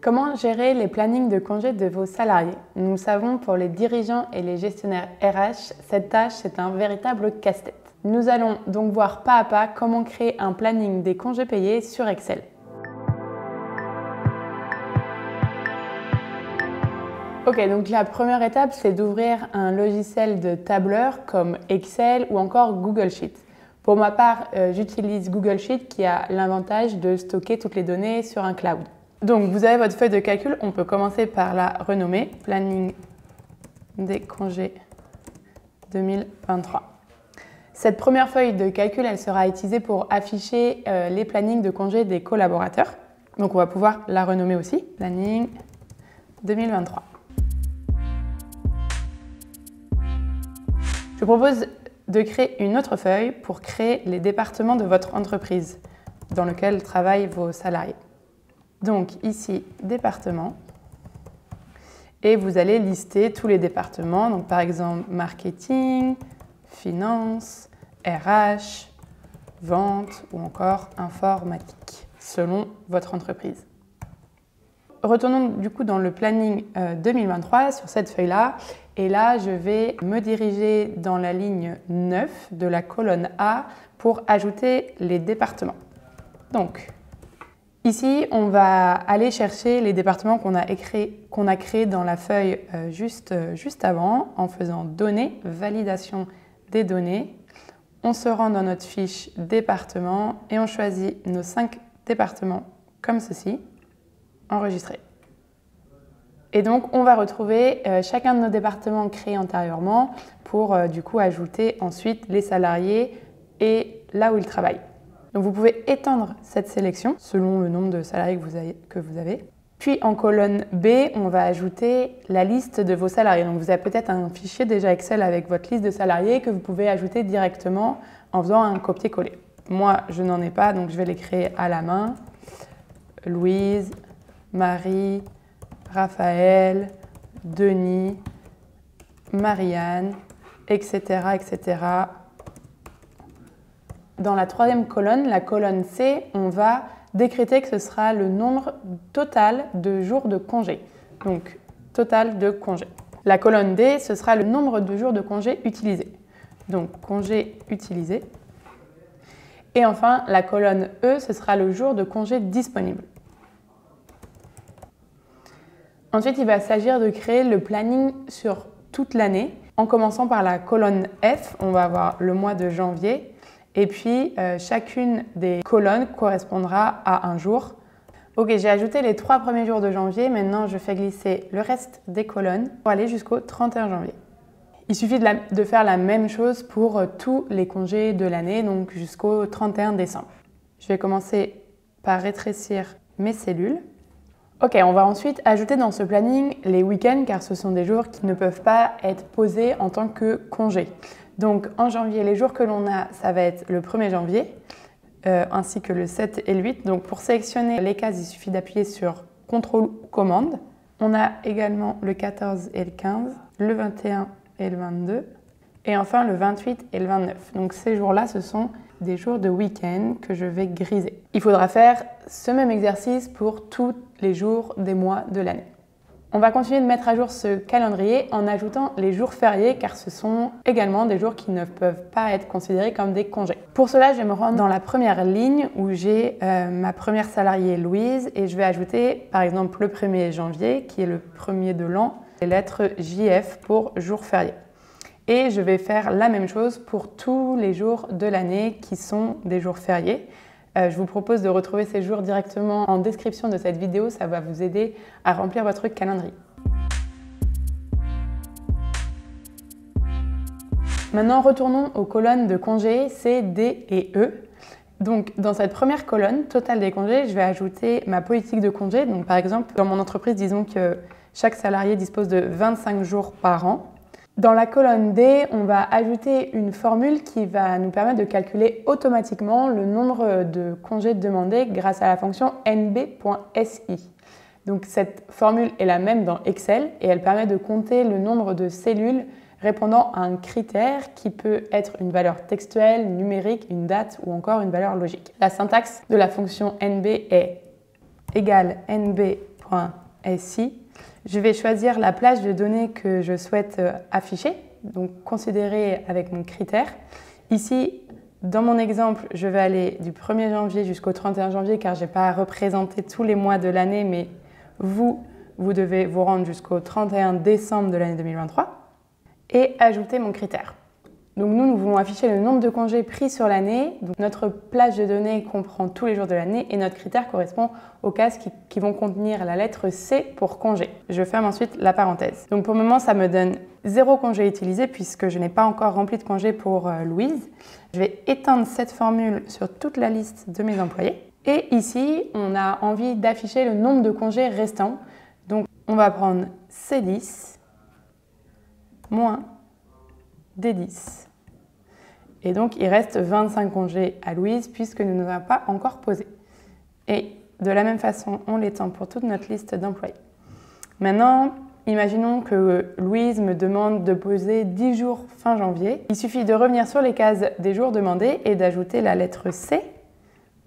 Comment gérer les plannings de congés de vos salariés? Nous savons, pour les dirigeants et les gestionnaires RH, cette tâche est un véritable casse-tête. Nous allons donc voir pas à pas comment créer un planning des congés payés sur Excel. Ok, donc la première étape, c'est d'ouvrir un logiciel de tableur comme Excel ou encore Google Sheet. Pour ma part, j'utilise Google Sheet qui a l'avantage de stocker toutes les données sur un cloud. Donc, vous avez votre feuille de calcul. On peut commencer par la renommer « Planning des congés 2023 ». Cette première feuille de calcul, elle sera utilisée pour afficher les plannings de congés des collaborateurs. Donc, on va pouvoir la renommer aussi « Planning 2023 ». Je vous propose de créer une autre feuille pour créer les départements de votre entreprise dans lequel travaillent vos salariés. Donc ici, département, et vous allez lister tous les départements, donc par exemple marketing, finance, RH, vente ou encore informatique, selon votre entreprise. Retournons du coup dans le planning 2023 sur cette feuille-là, et là je vais me diriger dans la ligne 9 de la colonne A pour ajouter les départements. Donc, ici, on va aller chercher les départements qu'on a créés dans la feuille juste avant en faisant Données, validation des données. On se rend dans notre fiche département et on choisit nos 5 départements comme ceci, enregistrer. Et donc, on va retrouver chacun de nos départements créés antérieurement pour du coup ajouter ensuite les salariés et là où ils travaillent. Donc vous pouvez étendre cette sélection selon le nombre de salariés que vous avez. Puis en colonne B, on va ajouter la liste de vos salariés. Donc vous avez peut-être un fichier déjà Excel avec votre liste de salariés que vous pouvez ajouter directement en faisant un copier-coller. Moi, je n'en ai pas, donc je vais les créer à la main. Louise, Marie, Raphaël, Denis, Marianne, etc., etc. Dans la troisième colonne, la colonne C, on va décréter que ce sera le nombre total de jours de congé. Donc, total de congés. La colonne D, ce sera le nombre de jours de congé utilisés. Donc, congé utilisé. Et enfin, la colonne E, ce sera le jour de congé disponible. Ensuite, il va s'agir de créer le planning sur toute l'année. En commençant par la colonne F, on va avoir le mois de janvier. Et puis, chacune des colonnes correspondra à un jour. Ok, j'ai ajouté les 3 premiers jours de janvier. Maintenant, je fais glisser le reste des colonnes pour aller jusqu'au 31 janvier. Il suffit de faire la même chose pour tous les congés de l'année, donc jusqu'au 31 décembre. Je vais commencer par rétrécir mes cellules. Ok, on va ensuite ajouter dans ce planning les week-ends, car ce sont des jours qui ne peuvent pas être posés en tant que congés. Donc en janvier, les jours que l'on a, ça va être le 1er janvier, ainsi que le 7 et le 8. Donc pour sélectionner les cases, il suffit d'appuyer sur CTRL ou commande. On a également le 14 et le 15, le 21 et le 22, et enfin le 28 et le 29. Donc ces jours-là, ce sont des jours de week-end que je vais griser. Il faudra faire ce même exercice pour tous les jours des mois de l'année. On va continuer de mettre à jour ce calendrier en ajoutant les jours fériés car ce sont également des jours qui ne peuvent pas être considérés comme des congés. Pour cela, je vais me rendre dans la première ligne où j'ai ma première salariée Louise et je vais ajouter par exemple le 1er janvier qui est le premier de l'an, les lettres JF pour jour férié. Et je vais faire la même chose pour tous les jours de l'année qui sont des jours fériés. Je vous propose de retrouver ces jours directement en description de cette vidéo, ça va vous aider à remplir votre calendrier. Maintenant, retournons aux colonnes de congés C, D et E. Donc, dans cette première colonne, total des congés, je vais ajouter ma politique de congés. Donc, par exemple, dans mon entreprise, disons que chaque salarié dispose de 25 jours par an. Dans la colonne D, on va ajouter une formule qui va nous permettre de calculer automatiquement le nombre de congés demandés grâce à la fonction nb.si. Donc cette formule est la même dans Excel et elle permet de compter le nombre de cellules répondant à un critère qui peut être une valeur textuelle, numérique, une date ou encore une valeur logique. La syntaxe de la fonction nb est égale nb.si calendrier.si. Je vais choisir la plage de données que je souhaite afficher, donc considérer avec mon critère. Ici, dans mon exemple, je vais aller du 1er janvier jusqu'au 31 janvier car je n'ai pas à représenter tous les mois de l'année, mais vous devez vous rendre jusqu'au 31 décembre de l'année 2023 et ajouter mon critère. Donc nous voulons afficher le nombre de congés pris sur l'année. Donc notre plage de données comprend tous les jours de l'année et notre critère correspond aux cases qui vont contenir la lettre C pour congé. Je ferme ensuite la parenthèse. Donc pour le moment, ça me donne 0 congé utilisé puisque je n'ai pas encore rempli de congés pour Louise. Je vais éteindre cette formule sur toute la liste de mes employés. Et ici, on a envie d'afficher le nombre de congés restants. Donc on va prendre C10 moins D10. Et donc, il reste 25 congés à Louise puisque nous ne l'avons pas encore posé. Et de la même façon, on l'étend pour toute notre liste d'employés. Maintenant, imaginons que Louise me demande de poser 10 jours fin janvier. Il suffit de revenir sur les cases des jours demandés et d'ajouter la lettre C,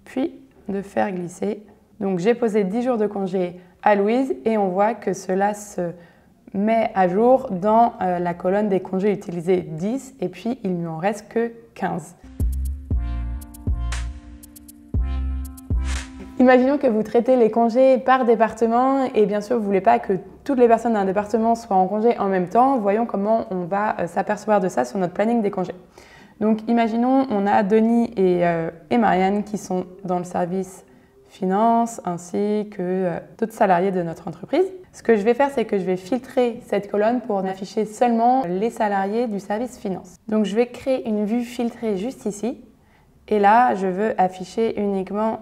puis de faire glisser. Donc, j'ai posé 10 jours de congé à Louise et on voit que cela se met à jour dans la colonne des congés utilisés 10 et puis il ne lui en reste que 15. Imaginons que vous traitez les congés par département et bien sûr vous ne voulez pas que toutes les personnes d'un département soient en congé en même temps. Voyons comment on va s'apercevoir de ça sur notre planning des congés. Donc imaginons on a Denis et Marianne qui sont dans le service finance ainsi que d'autres salariés de notre entreprise. Ce que je vais faire, c'est que je vais filtrer cette colonne pour n'afficher seulement les salariés du service finance. Donc je vais créer une vue filtrée juste ici. Et là, je veux afficher uniquement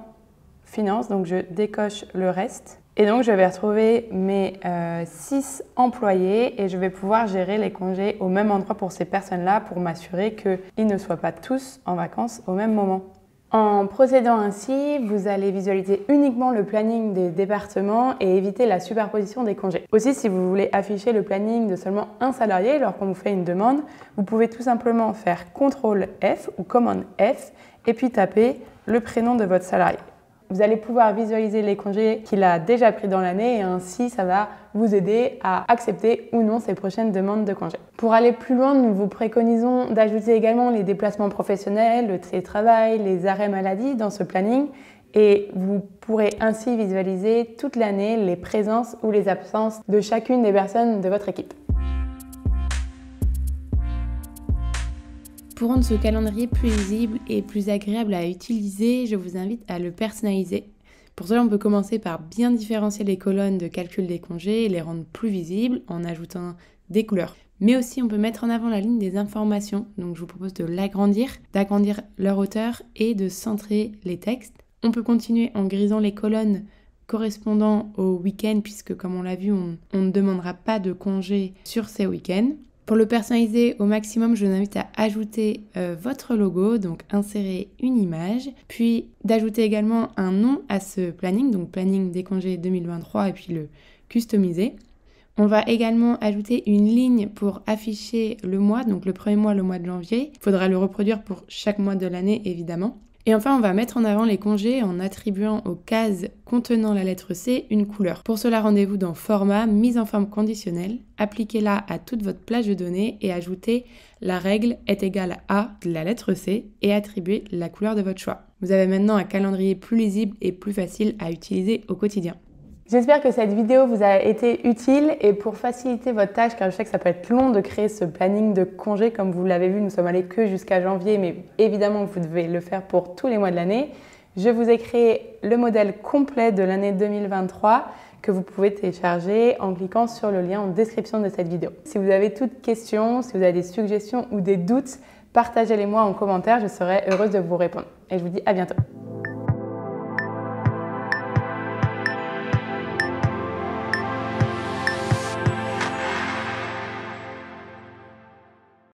finance, donc je décoche le reste. Et donc je vais retrouver mes 6 employés et je vais pouvoir gérer les congés au même endroit pour ces personnes-là pour m'assurer qu'ils ne soient pas tous en vacances au même moment. En procédant ainsi, vous allez visualiser uniquement le planning des départements et éviter la superposition des congés. Aussi, si vous voulez afficher le planning de seulement un salarié lorsqu'on vous fait une demande, vous pouvez tout simplement faire CTRL F ou commande F et puis taper le prénom de votre salarié. Vous allez pouvoir visualiser les congés qu'il a déjà pris dans l'année et ainsi ça va vous aider à accepter ou non ses prochaines demandes de congés. Pour aller plus loin, nous vous préconisons d'ajouter également les déplacements professionnels, le télétravail, les arrêts maladie dans ce planning et vous pourrez ainsi visualiser toute l'année les présences ou les absences de chacune des personnes de votre équipe. Pour rendre ce calendrier plus lisible et plus agréable à utiliser, je vous invite à le personnaliser. Pour cela, on peut commencer par bien différencier les colonnes de calcul des congés et les rendre plus visibles en ajoutant des couleurs. Mais aussi, on peut mettre en avant la ligne des informations. Donc, je vous propose de l'agrandir, d'agrandir leur hauteur et de centrer les textes. On peut continuer en grisant les colonnes correspondant au week-end puisque, comme on l'a vu, on ne demandera pas de congés sur ces week-ends. Pour le personnaliser au maximum, je vous invite à ajouter votre logo, donc insérer une image, puis d'ajouter également un nom à ce planning, donc planning des congés 2023 et puis le customiser. On va également ajouter une ligne pour afficher le mois, donc le premier mois, le mois de janvier. Il faudra le reproduire pour chaque mois de l'année évidemment. Et enfin, on va mettre en avant les congés en attribuant aux cases contenant la lettre C une couleur. Pour cela, rendez-vous dans Format, mise en forme conditionnelle, appliquez-la à toute votre plage de données et ajoutez la règle est égale à la lettre C et attribuez la couleur de votre choix. Vous avez maintenant un calendrier plus lisible et plus facile à utiliser au quotidien. J'espère que cette vidéo vous a été utile et pour faciliter votre tâche, car je sais que ça peut être long de créer ce planning de congés, comme vous l'avez vu, nous sommes allés que jusqu'à janvier, mais évidemment vous devez le faire pour tous les mois de l'année. Je vous ai créé le modèle complet de l'année 2023 que vous pouvez télécharger en cliquant sur le lien en description de cette vidéo. Si vous avez toute question, si vous avez des suggestions ou des doutes, partagez-les moi en commentaire, je serai heureuse de vous répondre. Et je vous dis à bientôt.